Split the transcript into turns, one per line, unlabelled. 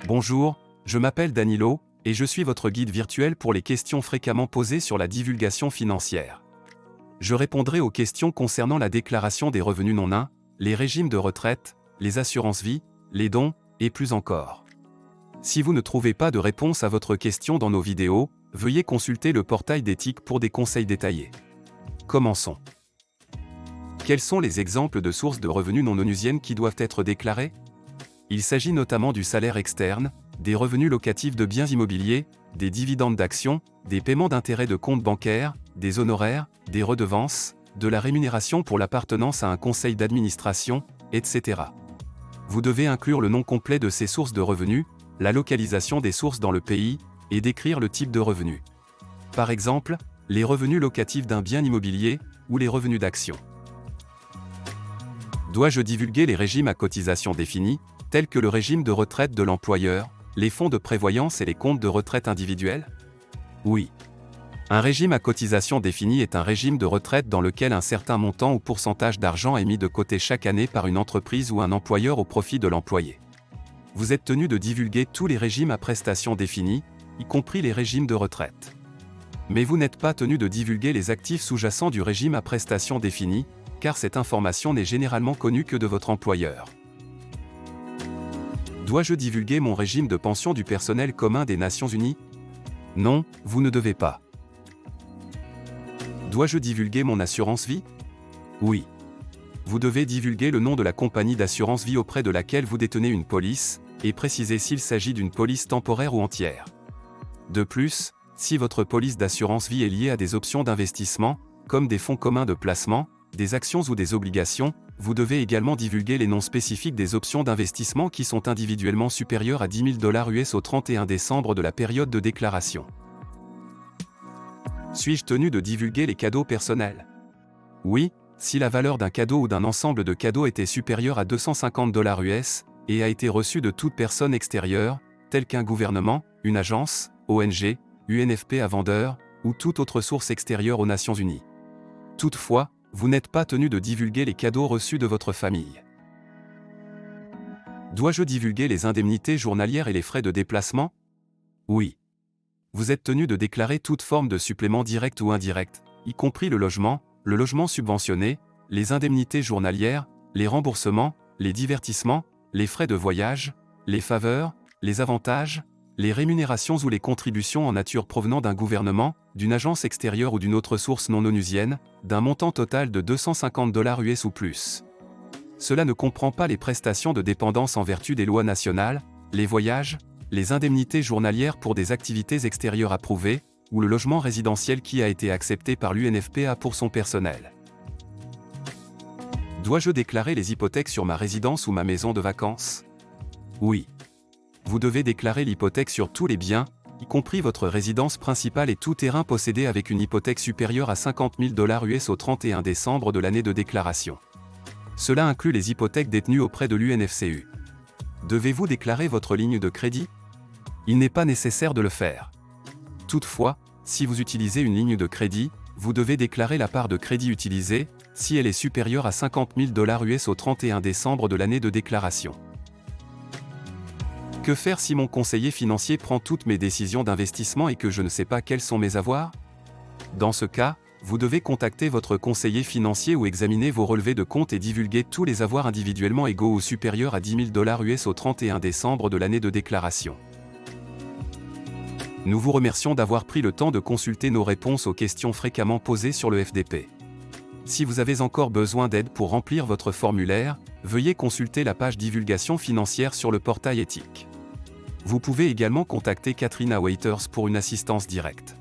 Bonjour, je m'appelle Danilo, et je suis votre guide virtuel pour les questions fréquemment posées sur la divulgation financière. Je répondrai aux questions concernant la déclaration des revenus non nains, les régimes de retraite, les assurances-vie, les dons, et plus encore. Si vous ne trouvez pas de réponse à votre question dans nos vidéos, veuillez consulter le portail d'éthique pour des conseils détaillés. Commençons. Quels sont les exemples de sources de revenus non onusiennes qui doivent être déclarées? Il s'agit notamment du salaire externe, des revenus locatifs de biens immobiliers, des dividendes d'actions, des paiements d'intérêts de comptes bancaires, des honoraires, des redevances, de la rémunération pour l'appartenance à un conseil d'administration, etc. Vous devez inclure le nom complet de ces sources de revenus, la localisation des sources dans le pays, et décrire le type de revenus. Par exemple, les revenus locatifs d'un bien immobilier, ou les revenus d'actions. Dois-je divulguer les régimes à cotisation définie, tels que le régime de retraite de l'employeur, les fonds de prévoyance et les comptes de retraite individuels? Oui. Un régime à cotisation définie est un régime de retraite dans lequel un certain montant ou pourcentage d'argent est mis de côté chaque année par une entreprise ou un employeur au profit de l'employé. Vous êtes tenu de divulguer tous les régimes à prestations définies, y compris les régimes de retraite. Mais vous n'êtes pas tenu de divulguer les actifs sous-jacents du régime à prestations définies, car cette information n'est généralement connue que de votre employeur. Dois-je divulguer mon régime de pension du personnel commun des Nations Unies? Non, vous ne devez pas. Dois-je divulguer mon assurance vie? Oui. Vous devez divulguer le nom de la compagnie d'assurance vie auprès de laquelle vous détenez une police, et préciser s'il s'agit d'une police temporaire ou entière. De plus, si votre police d'assurance vie est liée à des options d'investissement, comme des fonds communs de placement, des actions ou des obligations, vous devez également divulguer les noms spécifiques des options d'investissement qui sont individuellement supérieures à 10 000 $ US au 31 décembre de la période de déclaration. Suis-je tenu de divulguer les cadeaux personnels? Oui, si la valeur d'un cadeau ou d'un ensemble de cadeaux était supérieure à 250 $ US, et a été reçu de toute personne extérieure, telle qu'un gouvernement, une agence, ONG, UNFP à vendeur, ou toute autre source extérieure aux Nations Unies. Toutefois, vous n'êtes pas tenu de divulguer les cadeaux reçus de votre famille. Dois-je divulguer les indemnités journalières et les frais de déplacement? Oui. Vous êtes tenu de déclarer toute forme de supplément direct ou indirect, y compris le logement subventionné, les indemnités journalières, les remboursements, les divertissements, les frais de voyage, les faveurs, les avantages, les rémunérations ou les contributions en nature provenant d'un gouvernement, d'une agence extérieure ou d'une autre source non onusienne, d'un montant total de 250 $ US ou plus. Cela ne comprend pas les prestations de dépendance en vertu des lois nationales, les voyages, les indemnités journalières pour des activités extérieures approuvées, ou le logement résidentiel qui a été accepté par l'UNFPA pour son personnel. Dois-je déclarer les hypothèques sur ma résidence ou ma maison de vacances? Oui. Vous devez déclarer l'hypothèque sur tous les biens, y compris votre résidence principale et tout terrain possédé avec une hypothèque supérieure à 50 000 $ US au 31 décembre de l'année de déclaration. Cela inclut les hypothèques détenues auprès de l'UNFCU. Devez-vous déclarer votre ligne de crédit? Il n'est pas nécessaire de le faire. Toutefois, si vous utilisez une ligne de crédit, vous devez déclarer la part de crédit utilisée, si elle est supérieure à 50 000 $ US au 31 décembre de l'année de déclaration. Que faire si mon conseiller financier prend toutes mes décisions d'investissement et que je ne sais pas quels sont mes avoirs? Dans ce cas, vous devez contacter votre conseiller financier ou examiner vos relevés de compte et divulguer tous les avoirs individuellement égaux ou supérieurs à 10 000 $ US au 31 décembre de l'année de déclaration. Nous vous remercions d'avoir pris le temps de consulter nos réponses aux questions fréquemment posées sur le FDP. Si vous avez encore besoin d'aide pour remplir votre formulaire, veuillez consulter la page divulgation financière sur le portail éthique. Vous pouvez également contacter Katrina Waiters pour une assistance directe.